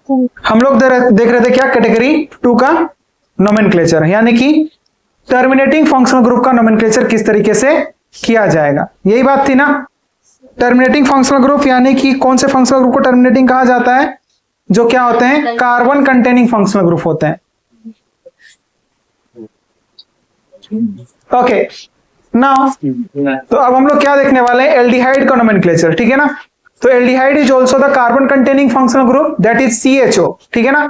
हम लोग देख रहे थे क्या, कैटेगरी 2 का नोमेनक्लेचर, यानी कि टर्मिनेटिंग फंक्शनल ग्रुप का नोमेनक्लेचर किस तरीके से किया जाएगा, यही बात थी ना। टर्मिनेटिंग फंक्शनल ग्रुप यानी कि कौन से फंक्शनल ग्रुप को टर्मिनेटिंग कहा जाता है, जो क्या होते हैं, कार्बन कंटेनिंग फंक्शनल ग्रुप होते हैं। ओके नाउ, तो अब हम लोग क्या देखने वाले हैं, एल्डिहाइड का नोमेनक्लेचर, ठीक है ना। तो aldehyde is also the carbon containing functional group that is CHO, ठीक है ना।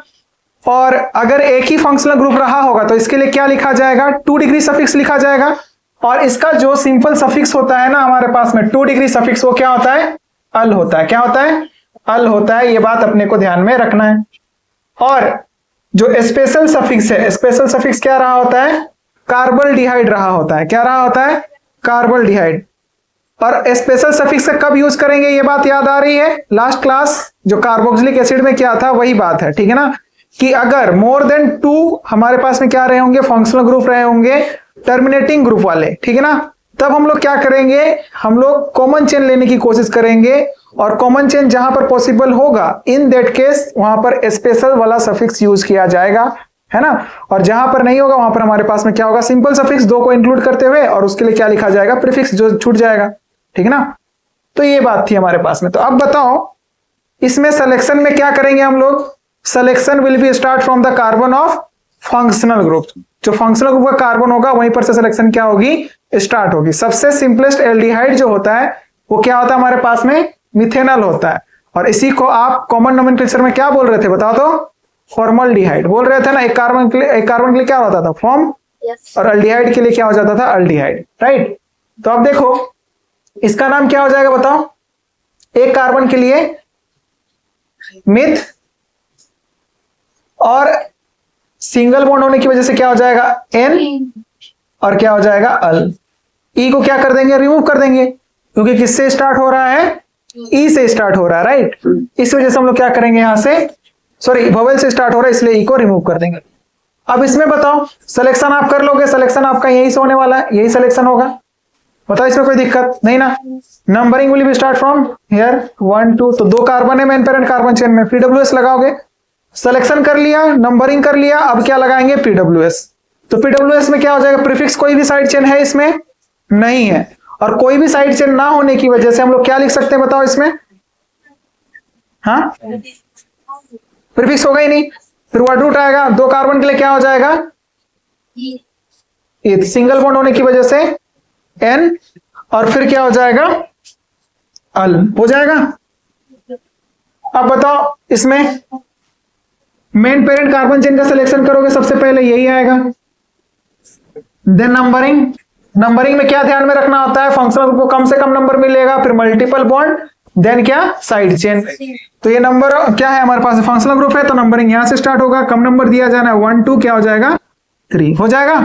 और अगर एक ही फंक्शनल ग्रुप रहा होगा तो इसके लिए क्या लिखा जाएगा, 2 डिग्री सफिक्स लिखा जाएगा। और इसका जो सिंपल सफिक्स होता है ना हमारे पास में 2 डिग्री सफिक्स, वो क्या होता है, अल होता है। क्या होता है, अल होता है। ये बात अपने को ध्यान में रखना है। और जो स्पेशल सफिक्स है, स्पेशल सफिक्स क्या रहा होता है, कार्बल्डिहाइड रहा होता है। क्या रहा होता है, कार्बल्डिहाइड। और स्पेशल सफिक्स का कब यूज करेंगे, ये बात याद आ रही है, लास्ट क्लास जो कार्बोक्सिलिक एसिड में क्या था वही बात है, ठीक है ना, कि अगर मोर देन 2 हमारे पास में क्या रहे होंगे, फंक्शनल ग्रुप रहे होंगे टर्मिनेटिंग ग्रुप वाले, ठीक है ना, तब हम लोग क्या करेंगे, हम लोग कॉमन चेन लेने की कोशिश करेंगे। और कॉमन चेन जहां पर पॉसिबल होगा, इन दैट केस वहां पर स्पेशल वाला सफिक्स यूज किया जाएगा, है ना। और जहां पर नहीं होगा वहां पर हमारे पास में क्या होगा, सिंपल सफिक्स 2 को इंक्लूड करते हुए, और उसके लिए क्या लिखा जाएगा, प्रीफिक्स, जो छूट जाएगा, ठीक है ना। तो ये बात थी हमारे पास में। तो अब बताओ इसमें सिलेक्शन में क्या करेंगे हम लोग, selection will be start from the carbon of functional group. जो फंक्शनल ग्रुप का कार्बन होगा वहीं पर से सिलेक्शन क्या होगी, स्टार्ट होगी। सबसे सिंपलेस्ट एल्डिहाइड जो होता है वो क्या होता है हमारे पास में, मिथेनॉल होता है। और इसी को आप कॉमन नोमेनक्लेचर में क्या बोल रहे थे, बताओ तो, फॉर्मल्डिहाइड बोल रहे थे ना। एक कार्बन के लिए क्या होता था, फॉर्म, और अल्डिहाइड के लिए क्या हो जाता था, अल्डिहाइड, राइट। तो अब देखो इसका नाम क्या हो जाएगा, बताओ। एक कार्बन के लिए मिथ, और सिंगल बॉन्ड होने की वजह से क्या हो जाएगा, एन, और क्या हो जाएगा, अल। ई को क्या कर देंगे, रिमूव कर देंगे, क्योंकि किससे स्टार्ट हो रहा है, ई से स्टार्ट हो रहा है, राइट। इस वजह से हम लोग क्या करेंगे, यहां से, सॉरी, वोवेल से स्टार्ट हो रहा है इसलिए ई को रिमूव कर देंगे। अब इसमें बताओ सिलेक्शन आप कर लोगे, सिलेक्शन आपका यही से होने वाला है, यही सिलेक्शन होगा, बताओ इसमें कोई दिक्कत नहीं ना। Numbering will B start from here 1 2, तो 2 कार्बन है मेन पेरेंट कार्बन चेन में, PWS लगाओगे। सिलेक्शन कर लिया, नंबरिंग कर लिया, अब क्या लगाएंगे, PWS। तो PWS में क्या हो जाएगा, प्रीफिक्स कोई भी साइड चेन है इसमें नहीं है, और कोई भी साइड चेन ना होने की वजह से हम लोग क्या लिख सकते हैं, बताओ इसमें, हाँ, प्रीफिक्स होगा ही नहीं, फिर वर्ड रूट आएगा। 2 कार्बन के लिए क्या हो जाएगा, सिंगल बॉन्ड होने की वजह से एन, और फिर क्या हो जाएगा, अल हो जाएगा। अब बताओ इसमें मेन पेरेंट कार्बन चेन का सिलेक्शन करोगे, सबसे पहले यही आएगा। देन नंबरिंग में क्या ध्यान में रखना होता है, फंक्शनल ग्रुप को कम से कम नंबर मिलेगा, फिर मल्टीपल बॉन्ड, देन क्या, साइड चेन। तो ये नंबर क्या है हमारे पास, फंक्शनल ग्रुप है, तो नंबरिंग यहां से स्टार्ट होगा, कम नंबर दिया जाना है 1 2, क्या हो जाएगा, 3 हो जाएगा।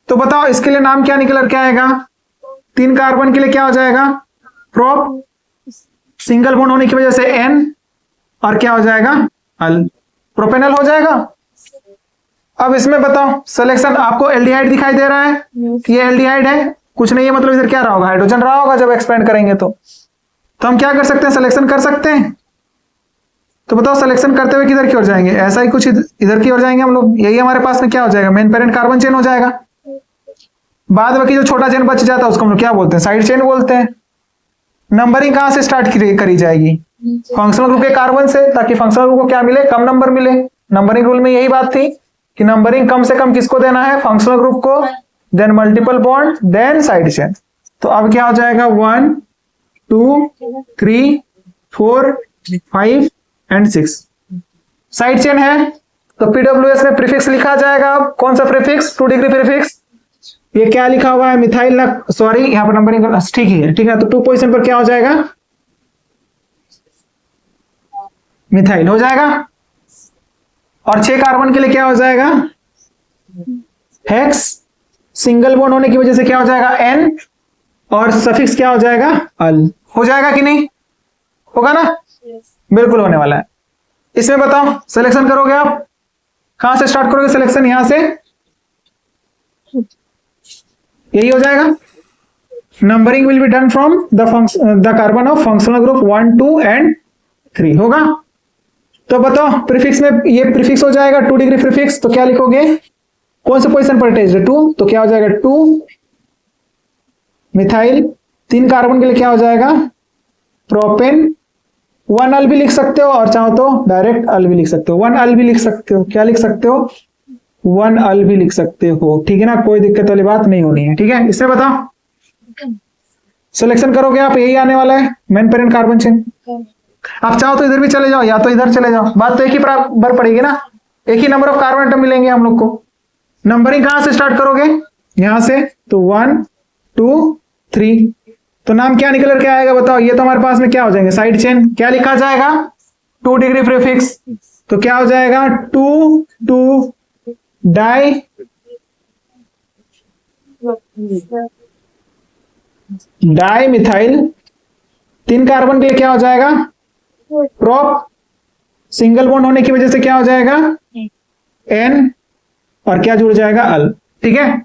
तो बताओ इसके लिए नाम क्या निकल के आएगा, 3 कार्बन के लिए क्या हो जाएगा, प्रोप, सिंगल बॉन्ड होने की वजह से एन, और क्या हो जाएगा, अल, प्रोपेनल हो जाएगा। अब इसमें बताओ सिलेक्शन, आपको एल्डिहाइड दिखाई दे रहा है कि ये एल्डिहाइड है, कुछ नहीं है, मतलब इधर क्या रहा होगा, हाइड्रोजन रहा होगा जब एक्सपेंड करेंगे तो हम क्या कर सकते हैं, सिलेक्शन कर सकते हैं। तो बताओ सिलेक्शन करते हुए किधर की ओर जाएंगे, ऐसा ही कुछ इधर की ओर जाएंगे हम लोग, यही हमारे पास में क्या हो जाएगा, मेन पेरेंट कार्बन चेन हो जाएगा। बाद बाकी जो छोटा चेन बच जाता है उसको हम लोग क्या बोलते हैं, साइड चेन बोलते हैं। नंबरिंग कहां से स्टार्ट करी जाएगी, फंक्शनल ग्रुप के कार्बन से, ताकि फंक्शनल ग्रुप को क्या मिले, कम नंबर मिले। नंबरिंग रूल में यही बात थी कि नंबरिंग कम से कम किसको देना है, फंक्शनल ग्रुप को, then multiple bond, then side chain. तो अब क्या हो जाएगा, 1 2 3 4 5 एंड 6 साइड चेन है। तो PWS में प्रीफिक्स लिखा जाएगा, कौन सा प्रीफिक्स, 2 डिग्री प्रीफिक्स। ये क्या लिखा हुआ है, मिथाइल ना, सॉरी यहाँ पर नंबरिंग ठीक ही है, ठीक है। तो 2 पोजीशन पर क्या हो जाएगा, मिथाइल हो जाएगा। और 6 कार्बन के लिए क्या हो जाएगा, हेक्स, सिंगल बॉन्ड होने की वजह से क्या हो जाएगा, एन, और सफिक्स क्या हो जाएगा, अल। हो जाएगा कि नहीं, होगा ना, बिल्कुल होने वाला है। इसमें बताओ सिलेक्शन करोगे आप, कहां से स्टार्ट करोगे सिलेक्शन, यहां से, यही हो जाएगा। Numbering will be done from the carbon of functional group 1 2 and 3 होगा। तो बताओ प्रीफिक्स में ये प्रीफिक्स हो जाएगा 2 डिग्री प्रीफिक्स, तो क्या लिखोगे, कौन से पोजीशन पर अटैच्ड है 2, तो क्या हो जाएगा 2 मिथाइल, 3 कार्बन के लिए क्या हो जाएगा प्रोपेन, 1 अल भी लिख सकते हो और चाहो तो डायरेक्ट अल भी लिख सकते हो, 1 अल भी लिख सकते हो, क्या लिख सकते हो 1 अल भी लिख सकते हो, ठीक है ना, कोई दिक्कत वाली बात नहीं होनी है, ठीक है। इसमें बताओ सिलेक्शन करोगे आप, यही आने वाला है मेन पेरेंट कार्बन चेन। आप चाहो तो इधर भी चले जाओ या तो इधर चले जाओ, बात तो एक ही बराबर पड़ेगी ना, एक ही नंबर ऑफ कार्बन एटम मिलेंगे हम लोग को। नंबरिंग कहां से स्टार्ट करोगे, यहां से, तो 1 2 3, तो नाम क्या निकल कर के आएगा बताओ, ये तो हमारे पास में क्या हो जाएंगे साइड चेन, क्या लिखा जाएगा 2 डिग्री प्रीफिक्स, तो क्या हो जाएगा 2 2 डाई डाई मिथाइल, 3 कार्बन के लिए क्या हो जाएगा प्रोप, सिंगल बॉन्ड होने की वजह से क्या हो जाएगा एन, और क्या जुड़ जाएगा अल, ठीक है।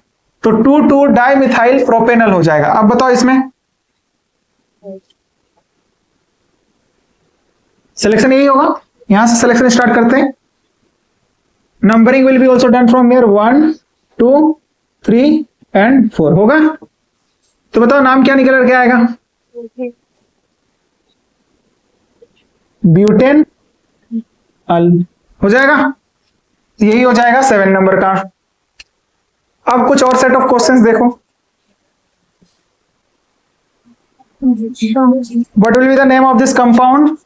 तो 2 2 डाई मिथाइल प्रोपेनल हो जाएगा। अब बताओ इसमें सिलेक्शन यही होगा, यहां से सिलेक्शन स्टार्ट करते हैं। Numbering will B also done from here 1 2 3 and 4 होगा। तो बताओ नाम क्या निकल करके आएगा, ब्यूटेन अल हो जाएगा, यही हो जाएगा 7 नंबर का। अब कुछ और सेट ऑफ क्वेश्चंस देखो, what will be the name of this compound,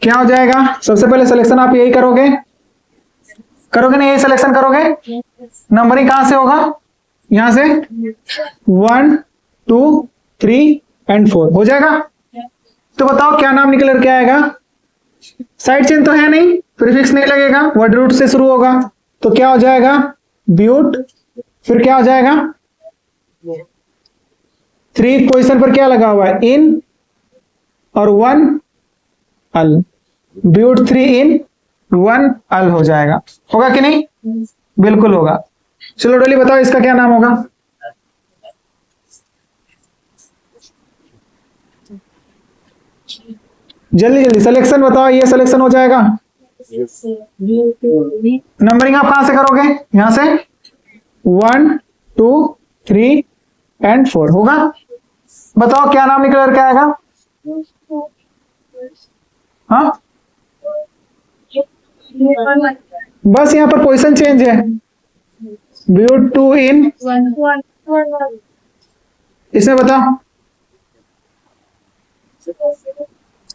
क्या हो जाएगा, सबसे पहले सिलेक्शन आप यही करोगे ना, यही सिलेक्शन करोगे, नंबरिंग कहां से होगा, यहां से 1 2 3 एंड 4 हो जाएगा। तो बताओ क्या नाम निकल के आएगा, साइड चेन तो है नहीं, प्रीफिक्स नहीं लगेगा, वर्ड रूट से शुरू होगा, तो क्या हो जाएगा ब्यूट, फिर क्या हो जाएगा 3 पोजीशन पर क्या लगा हुआ है इन और 1 अल, ब्यूट 3 इन 1 अल हो जाएगा, होगा कि नहीं, बिल्कुल होगा। चलो डोली बताओ इसका क्या नाम होगा, जल्दी जल्दी सिलेक्शन बताओ, ये सिलेक्शन हो जाएगा। नंबरिंग आप कहां से करोगे, यहां से 1 2 3 एंड 4 होगा। बताओ क्या नाम निकल कर के आएगा, हाँ बस यहां पर पोजीशन चेंज है, ब्यूट 2 इन, इसमें बताओ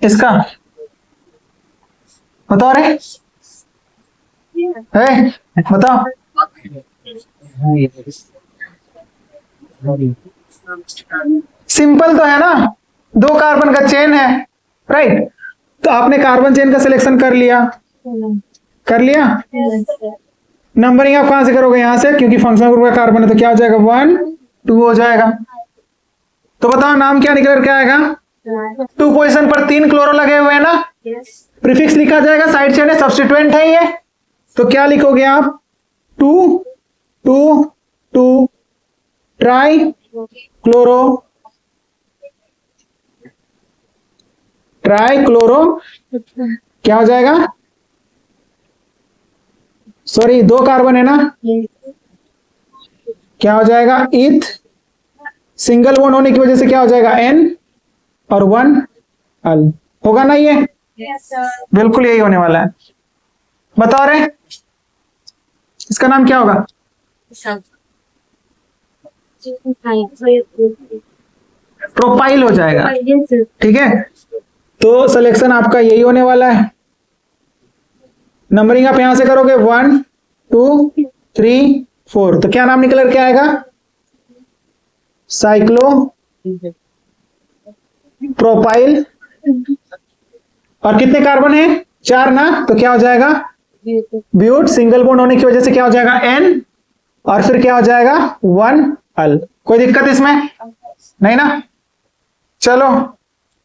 इसका बताओ रे, बताओ सिंपल तो है ना, 2 कार्बन का चेन है, राइट, तो आपने कार्बन चेन का सिलेक्शन कर लिया, नंबरिंग आप कहां से करोगे, यहां से, क्योंकि फंक्शनल ग्रुप का कार्बन है तो क्या हो जाएगा 1 2 हो जाएगा। तो बताओ नाम क्या निकल के आएगा, 2 पोजीशन पर 3 क्लोरो लगे हुए हैं ना, प्रीफिक्स लिखा जाएगा, साइड चेन है, सब्स्टिट्यूएंट है ये, तो क्या लिखोगे आप 2 2 2 ट्राई क्लोरो, क्या हो जाएगा, सॉरी 2 कार्बन है ना, क्या हो जाएगा इथ, सिंगल बॉन्ड होने की वजह से क्या हो जाएगा एन और 1 अल, होगा ना ये, बिल्कुल यही होने वाला है। बता रहे इसका नाम क्या होगा, प्रोपाइल हो जाएगा, ठीक है। तो सिलेक्शन आपका यही होने वाला है। नंबरिंग आप यहां से करोगे 1 2 3 4, तो क्या नाम निकल के आएगा, साइक्लो प्रोपाइल, और कितने कार्बन है 4 ना, तो क्या हो जाएगा ब्यूट, सिंगल बॉन्ड होने की वजह से क्या हो जाएगा एन, और फिर क्या हो जाएगा 1 अल। कोई दिक्कत इसमें नहीं ना। चलो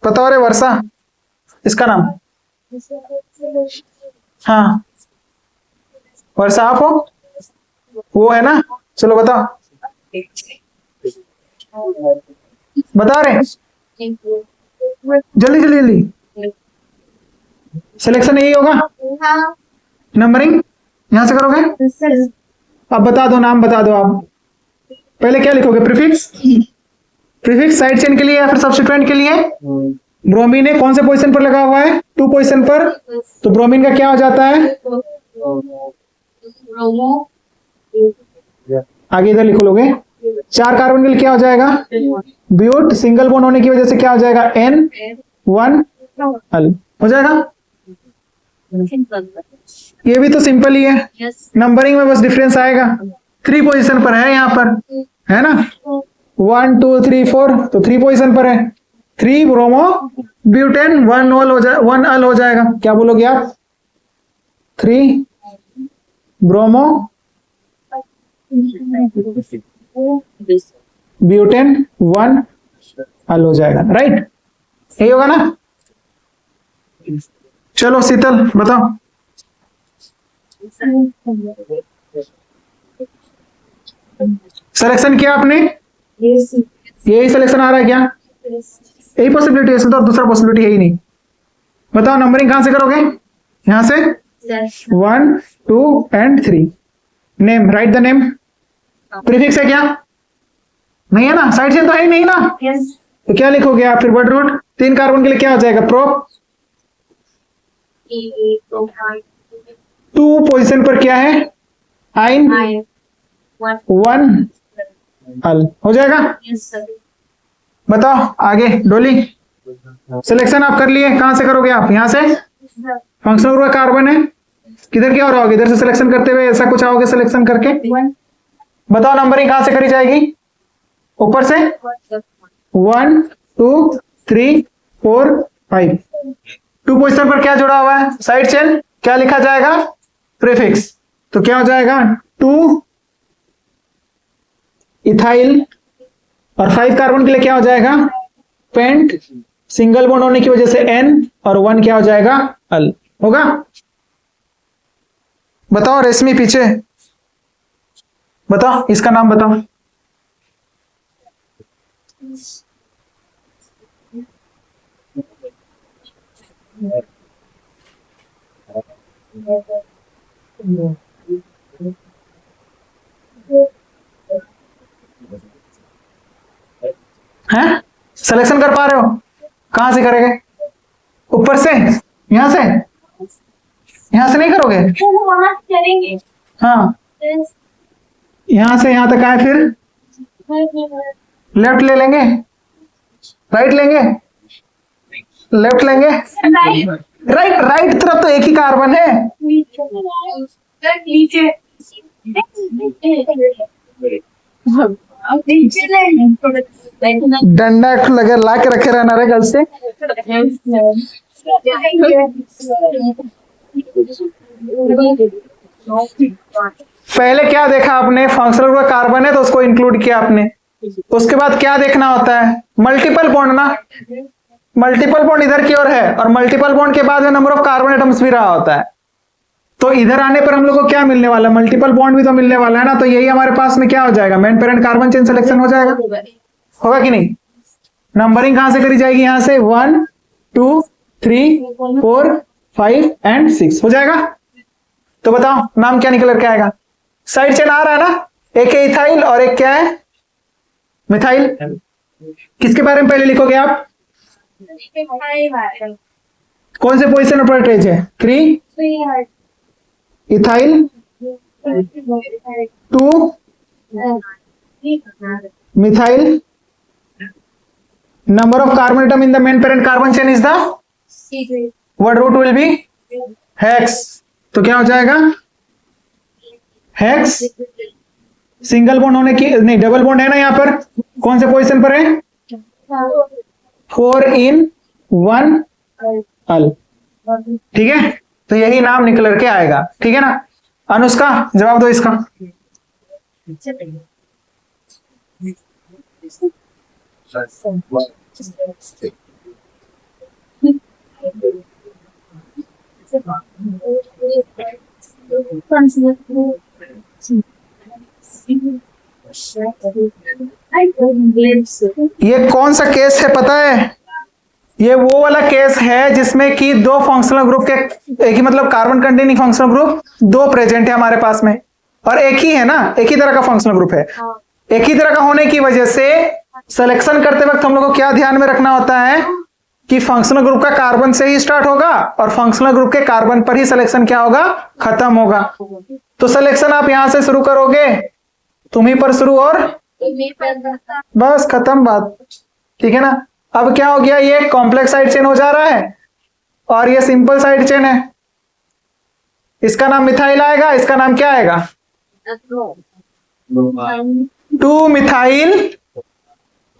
बताओ रे वर्षा, इसका नाम, हाँ वर्षा आप हो, वो है ना, चलो बताओ बता रहे जल्दी जल्दी जल्दी, सिलेक्शन यही होगा। हाँ नंबरिंग यहां से करोगे। अब बता दो, नाम बता दो आप। पहले क्या लिखोगे? प्रीफिक्स। प्रीफिक्स साइड चेन के लिए या फिर सब्स्टिट्यूएंट के लिए? ब्रोमीन है, कौन से पोजीशन पर लगा हुआ है? 2 पोजीशन पर। तो ब्रोमीन का क्या हो जाता है? आगे इधर लिखो लोगे। 4 कार्बन के लिए क्या हो जाएगा? ब्यूट। सिंगल बॉन्ड होने की वजह से क्या हो जाएगा? N1 अल हो जाएगा। ये भी तो सिंपल ही है। नंबरिंग में बस डिफरेंस आएगा। 3 पोजीशन पर है यहाँ पर, है ना? 1 2 3 4, तो 3 पोजीशन पर है। 3 ब्रोमो ब्यूटेन 1 अल हो जाए, 1 अल हो जाएगा। क्या बोलोगे आप? 3 ब्रोमो ब्यूटेन 1 अल हो जाएगा। राइट, यही होगा ना? चलो शीतल बताओ। सिलेक्शन किया आपने? यही सिलेक्शन आ रहा है क्या? यही पॉसिबिलिटी है, तो दूसरा पॉसिबिलिटी है ही नहीं। बताओ नंबरिंग कहां से करोगे? यहां से 1 2 and 3। Name, right the name. Prefix है क्या? नहीं है ना, साइड चेन तो है ही नहीं ना। तो क्या लिखोगे आप फिर? Word root. 3 कार्बन के लिए क्या हो जाएगा? प्रोप। 2 पोजीशन पर क्या है? आइन 1 अल हो जाएगा। बताओ आगे। डोली, सिलेक्शन आप कर लिए, कहां से करोगे आप? यहां से। फंक्शनल ग्रुप कार्बन है, किधर क्या हो रहा होगा? इधर से सिलेक्शन करते हुए ऐसा कुछ आओगे सिलेक्शन करके। बताओ नंबरिंग कहां से करी जाएगी? ऊपर से 1 2 3 4 5। 2 पोजीशन पर क्या जुड़ा हुआ है? Side chain. क्या लिखा जाएगा? प्रीफिक्स। तो क्या हो जाएगा? 2 इथाइल। और 5 कार्बन के लिए क्या हो जाएगा? पेंट। सिंगल बॉन्ड होने की वजह से N, और 1 क्या हो जाएगा? अल होगा। बताओ रेशमी, पीछे बताओ, इसका नाम बताओ। हैं? सिलेक्शन कर पा रहे हो? कहां से करेंगे? ऊपर से? यहां से? यहां से नहीं करोगे? वहां करेंगे। हाँ, यहां से यहां तक आए, फिर लेफ्ट ले लेंगे, राइट लेंगे, लेफ्ट लेंगे, राइट। राइट तरफ तो एक ही कार्बन है। नीचे डंडा लगे ला के रखे रहना रे कल से। पहले क्या देखा आपने? फंक्शनल ग्रुप कार्बन है तो उसको इंक्लूड किया आपने। उसके बाद क्या देखना होता है? मल्टीपल बॉन्ड ना। मल्टीपल बॉन्ड इधर की ओर है, और मल्टीपल बॉन्ड के बाद में नंबर ऑफ कार्बन एटम्स भी रहा होता है। तो इधर आने पर हम लोग को क्या मिलने वाला है? मल्टीपल बॉन्ड भी तो मिलने वाला है ना। तो यही हमारे पास में क्या हो जाएगा? Main parent carbon chain selection हो जाएगा। होगा कि नहीं? नंबरिंग कहां से करी जाएगी? यहां से 1 2 3 4 5 एंड 6 हो जाएगा। तो बताओ नाम क्या निकल के आएगा? साइड चेन आ रहा है ना। एक है इथाइल और एक क्या है? मिथाइल। किसके बारे में पहले लिखोगे आप? कौन से पोजीशन पर अटैच है? 3 ethyl 2 methyl. number of carbon atom in the main parent carbon chain is the word root will be hex। तो क्या हो जाएगा? हेक्स। सिंगल बॉन्ड होने की नहीं, डबल बॉन्ड है ना यहाँ पर। कौन से पोजीशन पर है? 4 in 1 अल। ठीक है, तो यही नाम निकल के आएगा। ठीक है ना? अनुष्का जवाब दो इसका। ये कौन सा केस है पता है? ये वो वाला केस है जिसमें कि दो फंक्शनल ग्रुप के एक ही मतलब कार्बन कंटेनिंग फंक्शनल ग्रुप दो प्रेजेंट है हमारे पास में, और एक ही है ना, एक ही तरह का फंक्शनल ग्रुप है। एक ही तरह का होने की वजह से सिलेक्शन करते वक्त हम लोग को क्या ध्यान में रखना होता है कि फंक्शनल ग्रुप का कार्बन से ही स्टार्ट होगा और फंक्शनल ग्रुप के कार्बन पर ही सिलेक्शन क्या होगा, खत्म होगा। तो सिलेक्शन आप यहां से शुरू करोगे, तुम्ही पर शुरू और बस खत्म बात, ठीक है ना। अब क्या हो गया, ये कॉम्प्लेक्स साइड चेन हो जा रहा है और ये सिंपल साइड चेन है। इसका नाम मिथाइल आएगा, इसका नाम क्या आएगा, 2 मिथाइल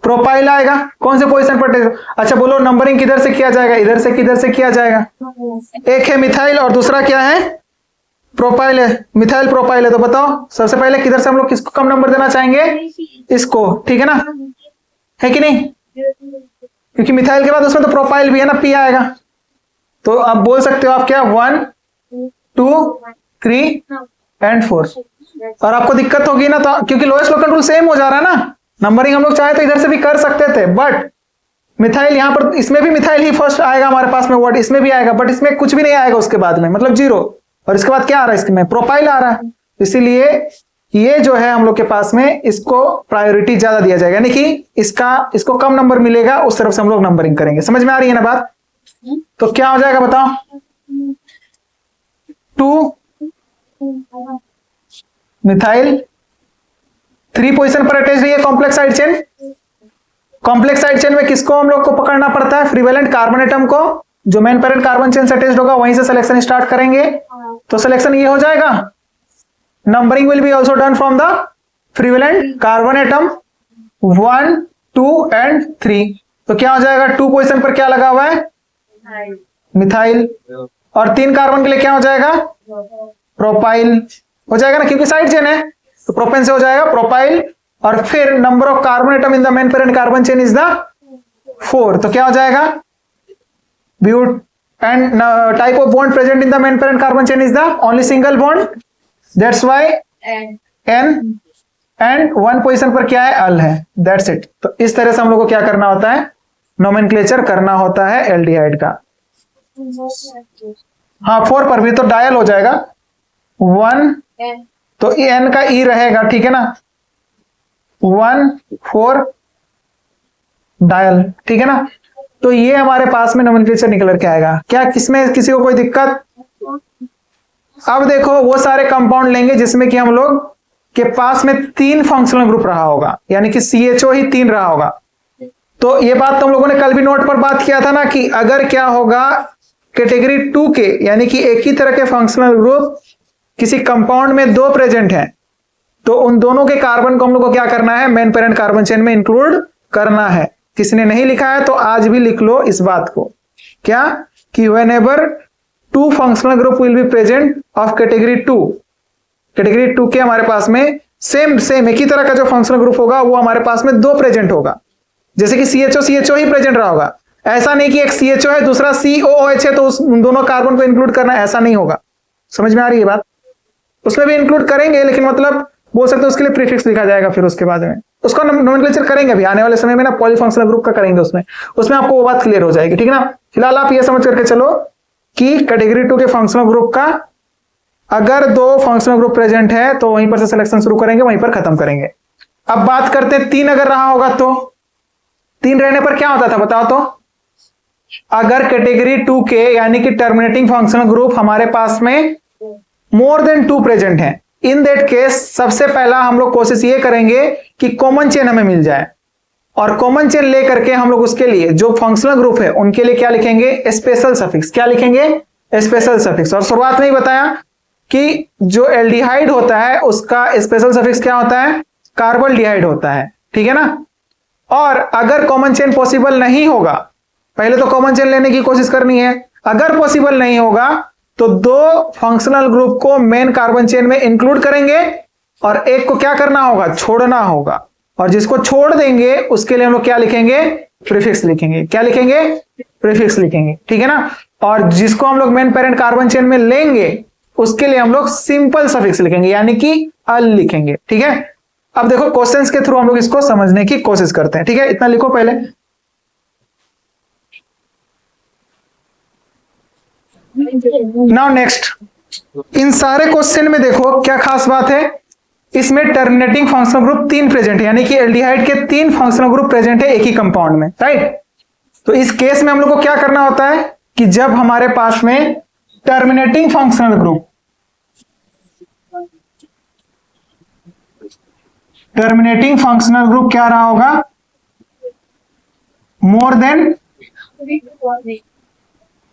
प्रोपाइल आएगा। कौन से पोजीशन पर, अच्छा बोलो नंबरिंग किधर से किया जाएगा, इधर से किधर से किया जाएगा। एक है मिथाइल और दूसरा क्या है, प्रोपाइल है, मिथाइल प्रोपाइल है। तो बताओ सबसे पहले किधर से हम लोग किसको कम नंबर देना चाहेंगे, इसको, ठीक है ना, है कि नहीं, क्योंकि मिथाइल के बाद उसमें तो प्रोपाइल भी है ना, पी आएगा। तो आप बोल सकते हो आप क्या 1 2 3 एंड 4। और आपको दिक्कत होगी ना, तो क्योंकि लोएस्ट लोकल रूल सेम हो जा रहा है ना, नंबरिंग हम लोग चाहे तो इधर से भी कर सकते थे, बट मिथाइल यहां पर, इसमें भी मिथाइल ही फर्स्ट आएगा हमारे पास में वर्ड, इसमें भी आएगा, बट इसमें कुछ भी नहीं आएगा उसके बाद में, मतलब 0। और इसके बाद क्या आ रहा है, इसमें प्रोपाइल आ रहा है, इसीलिए ये जो है हम लोग के पास में इसको प्रायोरिटी ज्यादा दिया जाएगा, यानी कि इसको कम नंबर मिलेगा, उस तरफ से हम लोग नंबरिंग करेंगे। समझ में आ रही है ना बात। तो क्या हो जाएगा बताओ, 2 मिथाइल 3 पोजीशन पर अटैच रही है complex side chain. Complex side chain में किसको हम लोग को पकड़ना पड़ता है, फ्रीवेलेंट कार्बन एटम को, जो मेन पेरेंट कार्बन चेन से अटैच्ड होगा वहीं से सिलेक्शन स्टार्ट करेंगे। तो सिलेक्शन ये हो जाएगा, numbering will be also done from the trivalent carbon atom 1 2 and 3। तो क्या हो जाएगा, 2 पोजीशन पर क्या लगा हुआ है, मिथाइल, और 3 कार्बन के लिए क्या हो जाएगा, प्रोपाइल हो जाएगा ना, क्योंकि साइड चेन है तो प्रोपेन से हो जाएगा प्रोपाइल। और फिर number of carbon atom in the main parent carbon chain is the 4। तो क्या हो जाएगा, but, and type of bond present in the main parent carbon chain is the only single bond, that's why ane, and 1 position पर क्या है, अल है, that's it. तो इस तरह से हम लोग को क्या करना होता है, नोमेनक्लेचर करना होता है एल्डिहाइड का। हाँ 4 पर भी तो डायल हो जाएगा 1, तो एन का ई रहेगा, ठीक है ना, 1 4 डायल, ठीक है ना। तो ये हमारे पास में नोमेनक्लेचर निकल के आएगा। क्या किसमें किसी को कोई दिक्कत। अब देखो वो सारे कंपाउंड लेंगे जिसमें कि हम लोग के पास में 3 फंक्शनल ग्रुप रहा होगा, यानी कि CHO ही 3 रहा होगा। तो ये बात तो हम लोगों ने कल भी नोट पर बात किया था ना, कि अगर क्या होगा कैटेगरी 2 के, यानी कि एक ही तरह के फंक्शनल ग्रुप किसी कंपाउंड में 2 प्रेजेंट हैं, तो उन दोनों के कार्बन को हम लोग को क्या करना है, मेन पेरेंट कार्बन चेन में इंक्लूड करना है। किसने नहीं लिखा है तो आज भी लिख लो इस बात को, क्या कि whenever 2 functional group will be present of category 2, category 2 के हमारे पास में सेम एक ही तरह का जो फंक्शनल ग्रुप होगा वो हमारे पास में 2 प्रेजेंट होगा। जैसे कि CHO ही प्रेजेंट रहा होगा, ऐसा नहीं कि एक CHO है दूसरा COOH है तो उन दोनों कार्बन को इंक्लूड करना है, ऐसा नहीं होगा। समझ में आ रही है बात। उसमें भी इंक्लूड करेंगे, लेकिन मतलब बोल सकते हैं उसके लिए प्रीफिक्स लिखा जाएगा, फिर उसके बाद में उसका नोमेनक्लेचर करेंगे अभी आने वाले समय में ना, पॉलीफंक्शनल ग्रुप का करेंगे, उसमें आपको वो बात क्लियर हो जाएगी, ठीक है ना। फिलहाल आप ये समझ करके चलो कि कैटेगरी 2 के फंक्शनल ग्रुप का अगर 2 फंक्शनल ग्रुप प्रेजेंट है तो वहीं पर से सिलेक्शन शुरू करेंगे, वहीं पर खत्म करेंगे। अब बात करते हैं 3 अगर रहा होगा तो 3 रहने पर क्या होता था बताओ तो। अगर कैटेगरी 2 के यानी कि टर्मिनेटिंग फंक्शनल ग्रुप हमारे पास में मोर देन 2 प्रेजेंट है, इन दैट केस सबसे पहला हम लोग कोशिश ये करेंगे कि कॉमन चेन हमें मिल जाए, और कॉमन चेन लेकर के हम लोग उसके लिए जो फंक्शनल ग्रुप है उनके लिए क्या लिखेंगे, स्पेशल सफिक्स। क्या लिखेंगे, स्पेशल सफिक्स। और शुरुआत में ही बताया कि जो एल्डिहाइड होता है उसका स्पेशल सफिक्स क्या होता है, कार्बन डिहाइड होता है, ठीक है ना। और अगर कॉमन चेन पॉसिबल नहीं होगा, पहले तो कॉमन चेन लेने की कोशिश करनी है, अगर पॉसिबल नहीं होगा तो 2 फंक्शनल ग्रुप को मेन कार्बन चेन में इंक्लूड करेंगे और एक को क्या करना होगा, छोड़ना होगा। और जिसको छोड़ देंगे उसके लिए हम लोग क्या लिखेंगे, प्रीफिक्स लिखेंगे। क्या लिखेंगे, प्रीफिक्स लिखेंगे, ठीक है ना। और जिसको हम लोग मेन पेरेंट कार्बन चेन में लेंगे उसके लिए हम लोग सिंपल सफिक्स लिखेंगे, यानी कि अल लिखेंगे, ठीक है। अब देखो क्वेश्चंस के थ्रू हम लोग इसको समझने की कोशिश करते हैं, ठीक है। इतना लिखो पहले। नाउ नेक्स्ट, इन सारे क्वेश्चन में देखो क्या खास बात है, इसमें टर्मिनेटिंग फंक्शनल ग्रुप 3 प्रेजेंट है, यानी कि एल्डिहाइड के 3 फंक्शनल ग्रुप प्रेजेंट है एक ही कंपाउंड में, राइट। तो इस केस में हम लोग को क्या करना होता है कि जब हमारे पास में टर्मिनेटिंग फंक्शनल ग्रुप क्या रहा होगा,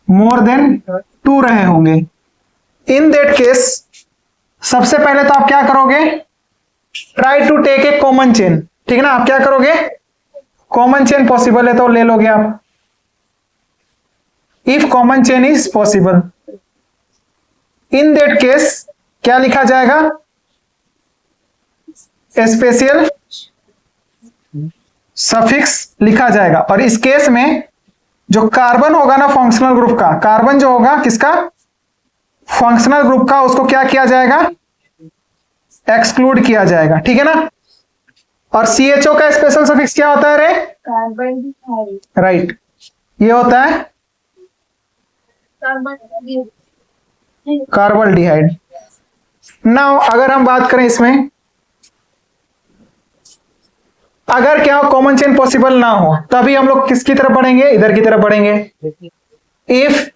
मोर देन 2 रहे होंगे। इन दैट केस सबसे पहले तो आप क्या करोगे, try to take a common chain, ठीक है ना। आप क्या करोगे, कॉमन चेन पॉसिबल है तो ले लोगे आप, if common chain is possible. In that case क्या लिखा जाएगा, स्पेशल सफिक्स लिखा जाएगा। और इस केस में जो कार्बन होगा ना फंक्शनल ग्रुप का, कार्बन जो होगा किसका, फंक्शनल ग्रुप का, उसको क्या किया जाएगा, एक्सक्लूड किया जाएगा, ठीक है ना। और CHO का स्पेशल सफिक्स क्या होता है रे, कार्बन, राइट, ये होता है कार्बोल्डिहाइड। नाउ अगर हम बात करें इसमें, अगर क्या कॉमन चेन पॉसिबल ना हो तभी हम लोग किसकी तरफ बढ़ेंगे, इधर की तरफ बढ़ेंगे। If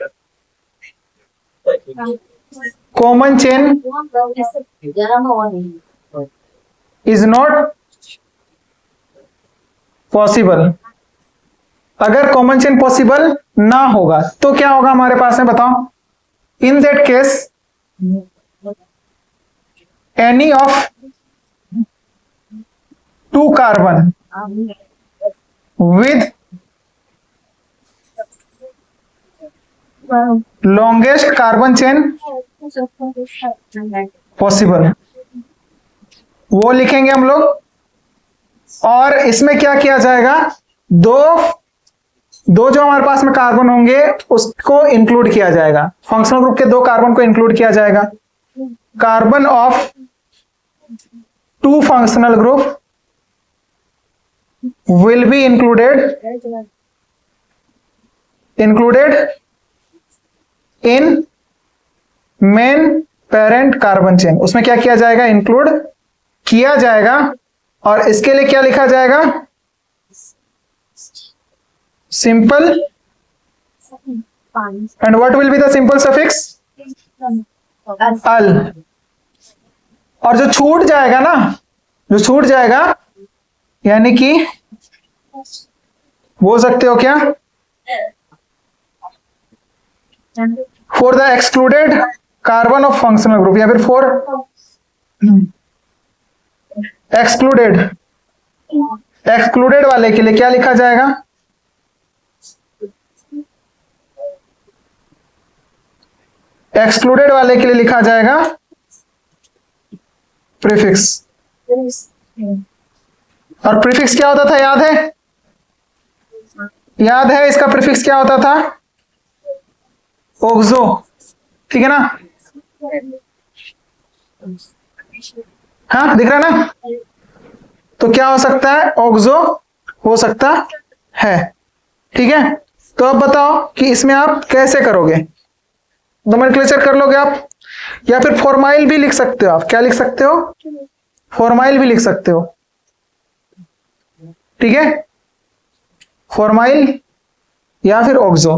common chain is not possible, अगर कॉमन चेन पॉसिबल ना होगा तो क्या होगा हमारे पास में, बताओ। In that case any of 2 carbon with longest carbon chain possible, वो लिखेंगे हम लोग। और इसमें क्या किया जाएगा, दो जो हमारे पास में कार्बन होंगे उसको इंक्लूड किया जाएगा, फंक्शनल ग्रुप के 2 कार्बन को इंक्लूड किया जाएगा। Carbon of 2 functional group will be included in main parent carbon chain, उसमें क्या किया जाएगा, इंक्लूड किया जाएगा। और इसके लिए क्या लिखा जाएगा, simple, and what will be the simple suffix, al. और जो छूट जाएगा ना, जो छूट जाएगा यानी कि बोल सकते हो क्या, for the excluded carbon of functional group, या फिर फॉर एक्सक्लूडेड वाले के लिए क्या लिखा जाएगा, एक्सक्लूडेड वाले के लिए लिखा जाएगा प्रीफिक्स। और प्रीफिक्स क्या होता था, याद है, याद है इसका प्रीफिक्स क्या होता था, ओक्सो, ठीक है ना। हाँ दिख रहा है ना, तो क्या हो सकता है, ओक्सो हो सकता है, ठीक है। तो अब बताओ कि इसमें आप कैसे करोगे, नोमेनक्लेचर कर लोगे आप, या फिर फॉर्माइल भी लिख सकते हो आप, क्या लिख सकते हो, फॉर्माइल भी लिख सकते हो, ठीक है, फॉर्माइल या फिर ओक्सो।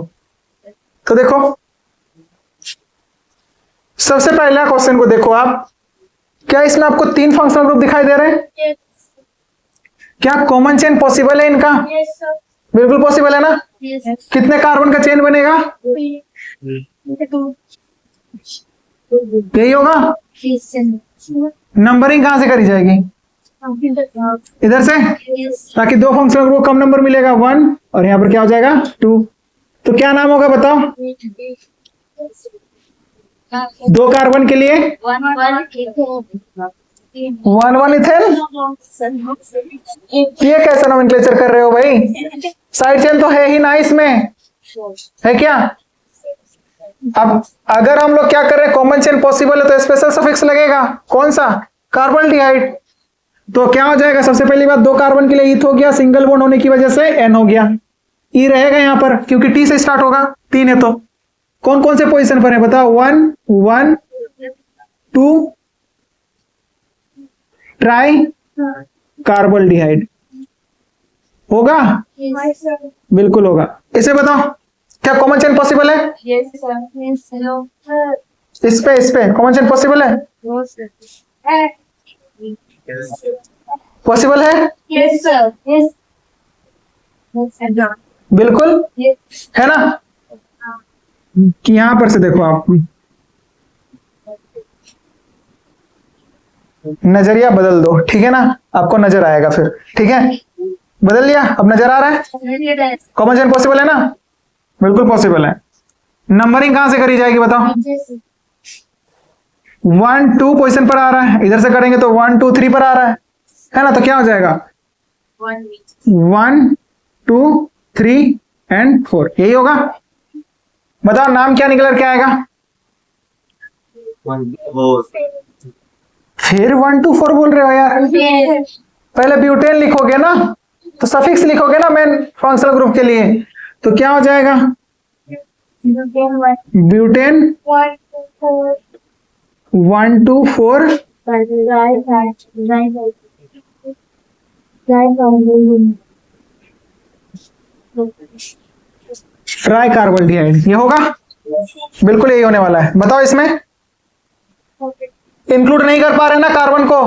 तो देखो सबसे पहला क्वेश्चन को देखो आप, क्या इसमें आपको 3 फंक्शनल ग्रुप दिखाई दे रहे हैं, क्या कॉमन चेन पॉसिबल है इनका, बिल्कुल पॉसिबल है ना। कितने कार्बन का चेन बनेगा, यही होगा। नंबरिंग कहां से करी जाएगी, इधर से, ताकि 2 फंक्शनल ग्रुप कम नंबर मिलेगा 1, और यहां पर क्या हो जाएगा 2। तो क्या नाम होगा बताओ, 2 कार्बन के लिए 1,1 इथेन। ये कैसा नोमेनक्लेचर कर रहे हो भाई, साइड चेन तो है ही ना इसमें, है क्या। अब अगर हम लोग क्या कर रहे हैं, कॉमन चेन पॉसिबल है तो स्पेशल सफिक्स लगेगा, कौन सा, कार्बोल्डिहाइड। तो क्या हो जाएगा, सबसे पहली बात 2 कार्बन के लिए ईथ हो गया, सिंगल बॉन्ड होने की वजह से एन हो गया, ई रहेगा यहां पर क्योंकि टी से स्टार्ट होगा, 3 है तो कौन कौन से पोजीशन पर है बताओ? 1 1 2 ट्राई कार्बोल्डिहाइड होगा? Yes, sir. बिल्कुल होगा। इसे बताओ क्या कॉमन चेन पॉसिबल है? Yes, sir. Yes, sir. इस पे कॉमन चेन पॉसिबल है? No, sir. पॉसिबल है? Yes, sir. Yes. Yes, sir. बिल्कुल Yes. है ना? कि यहां पर से देखो आप, नजरिया बदल दो, ठीक है ना? आपको नजर आएगा फिर, ठीक है? बदल लिया, अब नजर आ रहा है? कॉमन चेन पॉसिबल है ना? बिल्कुल पॉसिबल है। नंबरिंग कहां से करी जाएगी बताओ? 1 2 पोजीशन पर आ रहा है, इधर से करेंगे तो 1 2 3 पर आ रहा है ना? तो क्या हो जाएगा? 1 2 3 एंड 4, यही होगा। बताओ नाम क्या निकल के आएगा? फिर 1 2 4 बोल रहे हो यार? पहले ब्यूटेन लिखोगे ना, तो सफिक्स लिखोगे ना मेन फंक्शनल ग्रुप के लिए, तो क्या हो जाएगा? ब्यूटेन 1 2 4 ट्राई कार्बोल्डिहाइड, ये होगा। बिल्कुल यही होने वाला है। बताओ इसमें इंक्लूड नहीं कर पा रहे हैं ना कार्बन को,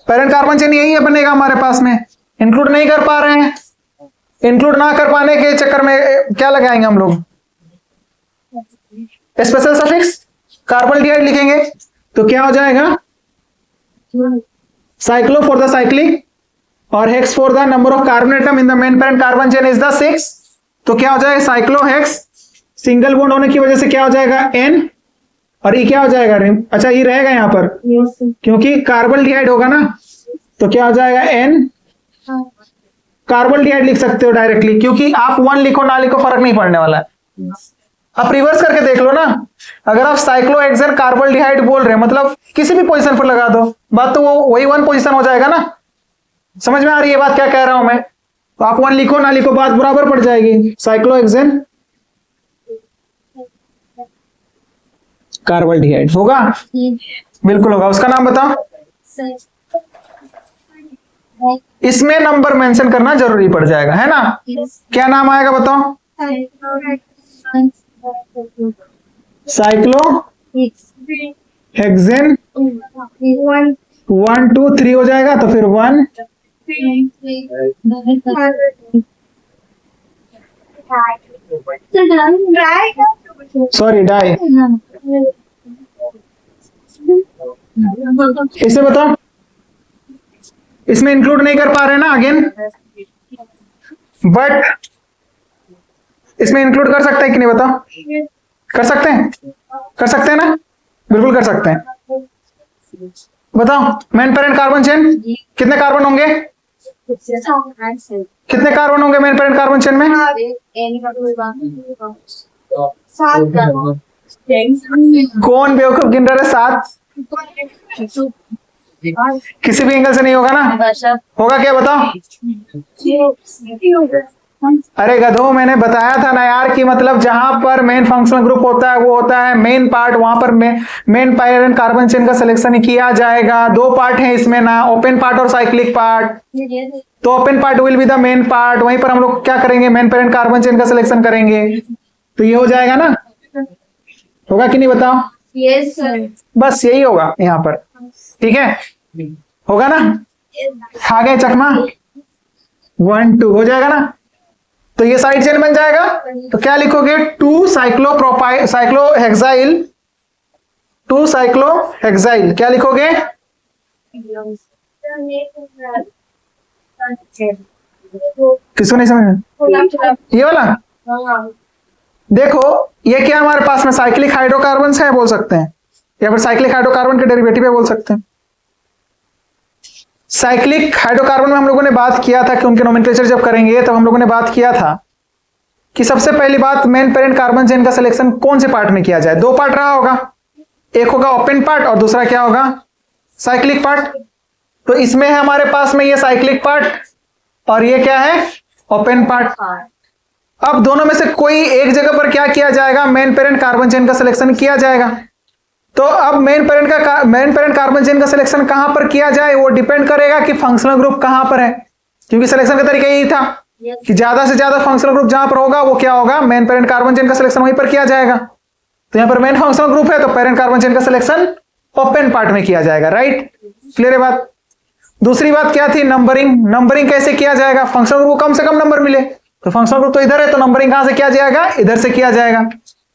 पेरेंट कार्बन चेन यही है बनेगा हमारे पास में, इंक्लूड नहीं कर पा रहे हैं। इंक्लूड ना कर पाने के चक्कर में क्या लगाएंगे हम लोग? स्पेशल सफिक्स कार्बोल्डिहाइड लिखेंगे, तो क्या हो जाएगा? साइक्लो फॉर द साइक्लिक और hex for the number of carbon atom in the main parent carbon chain is the 6। तो क्या हो जाएगा? साइक्लो हेक्स, सिंगल बॉन्ड होने की वजह से क्या हो जाएगा? N, और ये क्या हो जाएगा? अच्छा ये रहेगा यहाँ पर क्योंकि कार्बोल्डिहाइड होगा ना, तो क्या हो जाएगा? N कार्बोल्डिहाइड लिख सकते हो डायरेक्टली, क्योंकि आप 1 लिखो ना लिखो फर्क नहीं पड़ने वाला है। आप रिवर्स करके देख लो ना, अगर आप साइक्लोहेक्सेन कार्बोल्डिहाइड बोल रहे हैं मतलब किसी भी पोजीशन पर लगा दो, बात तो वो वही 1 पोजीशन हो जाएगा ना। समझ में आ रही है बात क्या कह रहा हूं मैं? तो आप 1 लिखो ना लिखो बात बराबर पड़ जाएगी। साइक्लोहेक्सेन कार्बोल्डिहाइड होगा? बिल्कुल होगा। उसका नाम बताओ। इसमें नंबर मेंशन करना जरूरी पड़ जाएगा, है ना? क्या नाम आएगा बताओ? साइक्लो हेक्सेन 1 2 3 हो जाएगा, तो फिर 1 सॉरी डाई। इसे बताओ, इसमें इंक्लूड नहीं कर पा रहे ना अगेन, बट इसमें इंक्लूड कर सकते हैं कि नहीं बताओ? कर सकते हैं? कर सकते हैं ना? बिल्कुल कर सकते हैं। बताओ मेन पेरेंट कार्बन चेन कितने कार्बन होंगे? कितने कार्बन होंगे मेन पेरेंट कार्बन चेन में? कौन बेवकूफ गिन रहा है? 7। किसी भी एंगल से नहीं होगा ना? होगा क्या बताओ? अरे गधो, मैंने बताया था ना यार कि मतलब जहां पर मेन फंक्शनल ग्रुप होता है वो होता है मेन पार्ट, वहां पर मेन पेरेंट कार्बन चेन का सिलेक्शन ही किया जाएगा। 2 पार्ट हैं इसमें ना, ओपन पार्ट और साइक्लिक पार्ट। तो open part will be the main part, वहीं पर हम लोग क्या करेंगे? मेन पेरेंट कार्बन चेन का सिलेक्शन करेंगे, तो ये हो जाएगा ना? होगा कि नहीं बताओ? Yes sir. बस यही होगा यहाँ पर, ठीक है? होगा ना? आ गए चकमा? 1 2 हो जाएगा ना? तो ये साइड चेन बन जाएगा। तो क्या लिखोगे? 2 साइक्लोहेक्साइल 2 साइक्लोहेक्साइल क्या लिखोगे? किसको नहीं समझ? ये वाला देखो, ये क्या हमारे पास में साइक्लिक हाइड्रोकार्बन है बोल सकते हैं, या फिर साइक्लिक हाइड्रोकार्बन के डेरिवेटिव है बोल सकते हैं। साइक्लिक हाइड्रोकार्बन में हम लोगों ने बात किया था कि उनके नोमेनक्लेचर जब करेंगे तब हम लोगों ने बात किया था कि सबसे पहली बात मेन पेरेंट कार्बन चेन का सिलेक्शन कौन से पार्ट में किया जाए। 2 पार्ट रहा होगा, एक होगा ओपन पार्ट और दूसरा क्या होगा? Cyclic part. तो इसमें है हमारे पास में ये साइक्लिक पार्ट और ये क्या है? Open part. अब दोनों में से कोई एक जगह पर क्या किया जाएगा, मेन पेरेंट कार्बन चेन का सिलेक्शन किया जाएगा। तो अब मेन पेरेंट कार्बन चेन का सिलेक्शन कहां पर किया जाए, वो डिपेंड करेगा कि फंक्शनल ग्रुप कहां पर है, क्योंकि सिलेक्शन का तरीका यही था कि ज्यादा से ज्यादा फंक्शनल ग्रुप जहां पर होगा वो क्या होगा, मेन पेरेंट कार्बन चेन का सिलेक्शन वहीं पर किया जाएगा। तो यहां पर मेन फंक्शनल ग्रुप है तो पेरेंट कार्बन चेन का सिलेक्शन ओपन पार्ट में किया जाएगा, राइट। क्लियर है बात। दूसरी बात क्या थी, नंबरिंग। नंबरिंग कैसे किया जाएगा, फंक्शनल ग्रुप को कम से कम नंबर मिले, तो फंक्शनल ग्रुप तो इधर है तो नंबरिंग कहां से किया जाएगा, इधर से किया जाएगा।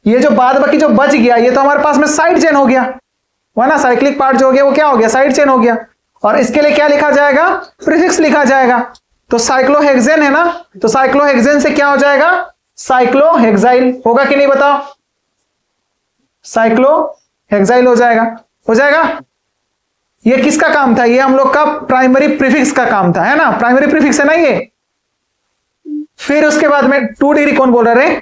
ये जो बाद बाकी जो बच गया ये तो हमारे पास में साइड चेन हो गया, वह ना साइक्लिक पार्ट जो हो गया वो क्या हो गया, साइड चेन हो गया। और इसके लिए क्या लिखा जाएगा, प्रीफिक्स लिखा जाएगा। तो साइक्लोहेक्सेन है ना, तो साइक्लोहेक्सेन से क्या हो जाएगा, साइक्लोहेक्साइल होगा कि नहीं बताओ, साइक्लोहेक्साइल हो जाएगा, हो जाएगा। ये किसका काम था, ये हम लोग का प्राइमरी प्रीफिक्स का काम था, है ना, प्राइमरी प्रीफिक्स है ना ये। फिर उसके बाद में 2 डिग्री कौन बोल रहा है,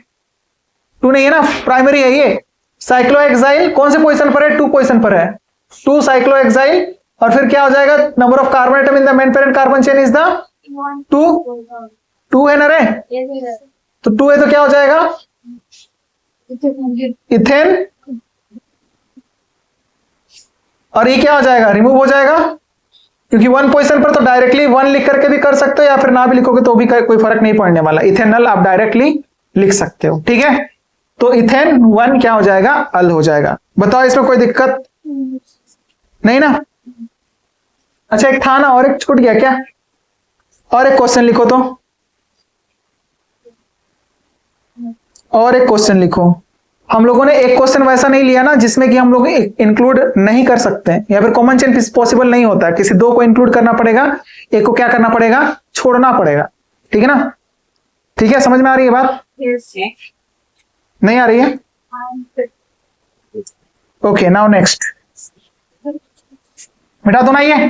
2 नहीं है ना, प्राइमरी है ये। साइक्लोहेक्साइल कौन से पोजीशन पर है, 2 पोजीशन पर है, 2 साइक्लोहेक्साइल। और फिर क्या हो जाएगा, number of carbon atom in the main parent carbon chain is the 2 है ना रे, तो 2 है तो क्या हो जाएगा, इथेन। और ये क्या हो जाएगा, रिमूव हो जाएगा, क्योंकि 1 पोजीशन पर तो डायरेक्टली 1 लिख करके भी कर सकते हो या फिर ना भी लिखोगे तो भी कोई फर्क नहीं पड़ने वाला, इथेनल आप डायरेक्टली लिख सकते हो, ठीक है। तो इथेन 1 क्या हो जाएगा, अल हो जाएगा। बताओ इसमें कोई दिक्कत नहीं ना। अच्छा एक था ना, और एक छूट गया क्या, और एक क्वेश्चन लिखो तो, और एक क्वेश्चन लिखो। हम लोगों ने एक क्वेश्चन वैसा नहीं लिया ना जिसमें कि हम लोग इंक्लूड नहीं कर सकते हैं या फिर कॉमन चेन पॉसिबल नहीं होता, किसी 2 को इंक्लूड करना पड़ेगा, एक को क्या करना पड़ेगा, छोड़ना पड़ेगा, ठीक है ना। ठीक है, समझ में आ रही है बात, नहीं आ रही है, ओके। नाउ नेक्स्ट, मिटा दो ना ये,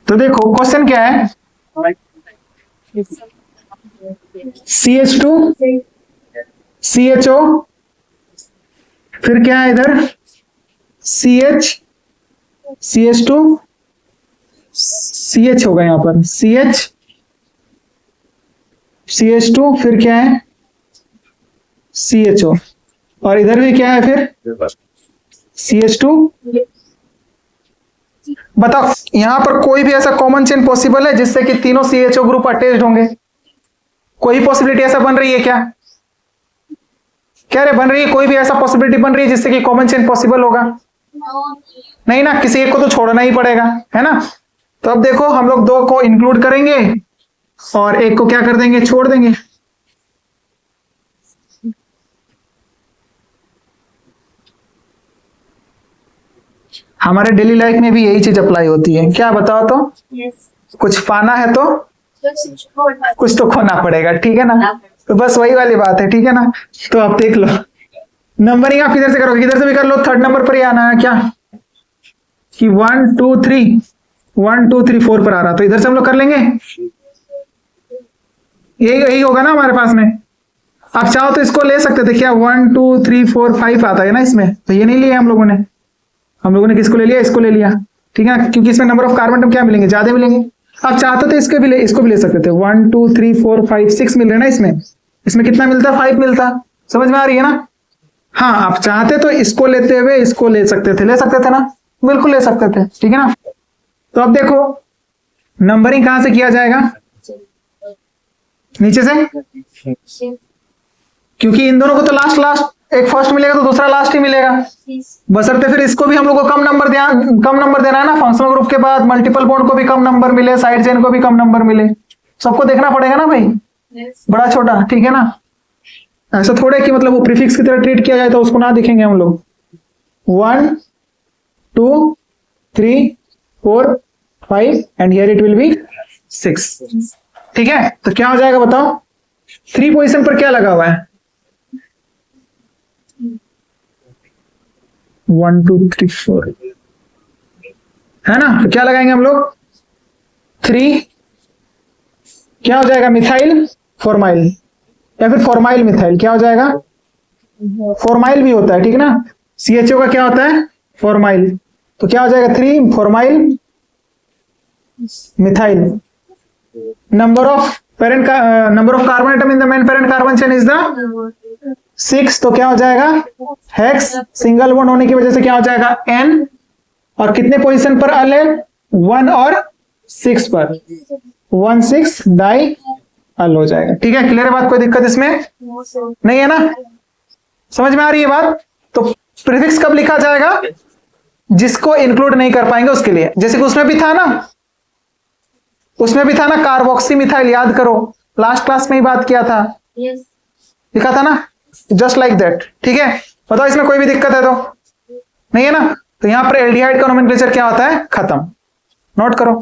तो देखो क्वेश्चन क्या है, CH2 CHO, फिर क्या है इधर CH CH2 CH होगा यहां पर CH CH2, फिर क्या है CHO, और इधर भी क्या है फिर CH2। बताओ यहां पर कोई भी ऐसा कॉमन चेन पॉसिबल है जिससे कि तीनों CHO ग्रुप अटैच्ड होंगे, कोई पॉसिबिलिटी ऐसा बन रही है क्या, क्या रे बन रही है, कोई भी ऐसा पॉसिबिलिटी बन रही है जिससे कि कॉमन चेन पॉसिबल होगा, नहीं ना, किसी एक को तो छोड़ना ही पड़ेगा, है ना। तो अब देखो हम लोग 2 को इंक्लूड करेंगे और एक को क्या कर देंगे, छोड़ देंगे। हमारे डेली लाइफ में भी यही चीज अप्लाई होती है, क्या बताओ तो, कुछ पाना है तो कुछ तो खोना पड़ेगा, ठीक है ना, तो बस वही वाली बात है, ठीक है ना। तो आप देख लो नंबरिंग आप किधर से करोगे, किधर से भी कर लो, 3rd नंबर पर ही आना है क्या, कि 1 2 3 1 2 3 4 पर आ रहा, तो इधर से हम लोग कर लेंगे, यही होगा ना हमारे पास में। आप चाहो तो इसको ले सकते थे क्या, 1 2 3 4 5 आता है ना इसमें, तो ये नहीं लिया हम लोगों ने किसको ले लिया, इसको ले लिया, ठीक है, क्योंकि इसमें नंबर ऑफ कार्बन क्या मिलेंगे, ज्यादा मिलेंगे। आप चाहते तो इसको भी ले सकते थे, 1 2 3 4 5 6 मिल रहे ना इसमें कितना मिलता, 5 मिलता, समझ में आ रही है ना। हाँ आप चाहते तो इसको लेते हुए इसको ले सकते थे ना, बिल्कुल ले सकते थे, ठीक है ना। तो अब देखो नंबरिंग कहां से किया जाएगा, नीचे से, क्योंकि इन दोनों को तो लास्ट एक फर्स्ट मिलेगा तो दूसरा लास्ट ही मिलेगा, बशर्ते फिर इसको भी हम लोग को कम नंबर देना है ना, फंक्शनल ग्रुप के बाद मल्टीपल बॉन्ड को भी कम नंबर मिले, साइड चेन को भी कम नंबर मिले, सबको देखना पड़ेगा ना भाई, बड़ा छोटा, ठीक है ना। ऐसा थोड़े कि मतलब वो प्रीफिक्स की तरह ट्रीट किया जाए तो उसको ना दिखेंगे हम लोग। 1 2 3 4 5 and here it will be 6, ठीक है। तो क्या हो जाएगा बताओ, 3 पोजीशन पर क्या लगा हुआ है, 1 2 3 4 है ना, तो क्या लगाएंगे हम लोग 3, क्या हो जाएगा मिथाइल फॉर्माइल या फिर फॉर्माइल मिथाइल, क्या हो जाएगा फॉर्माइल भी होता है, ठीक है ना। CHO का क्या होता है, फॉर्माइल। तो क्या हो जाएगा 3 formyl methyl. Number of carbon atom in the main parent carbon chain is the 6। तो क्या हो जाएगा हेक्स, सिंगल बॉन्ड होने की वजह से क्या हो जाएगा N, और कितने पोजीशन पर अल है 1 और 6 पर, 1,6 डाई अल हो जाएगा। ठीक है, क्लियर है बात, कोई दिक्कत इसमें नहीं है ना, समझ में आ रही है बात। तो प्रीफिक्स कब लिखा जाएगा, जिसको इंक्लूड नहीं कर पाएंगे उसके लिए। जैसे कि उसमें भी था ना कार्बोक्सी मिथाइल, याद करो लास्ट क्लास में ही बात किया था, Yes. लिखा था ना, जस्ट लाइक दैट। ठीक है, बताओ इसमें कोई भी दिक्कत है तो नहीं है ना। तो यहां पर एल्डिहाइड का नोमेनक्लेचर क्या होता है, खत्म। नोट करो।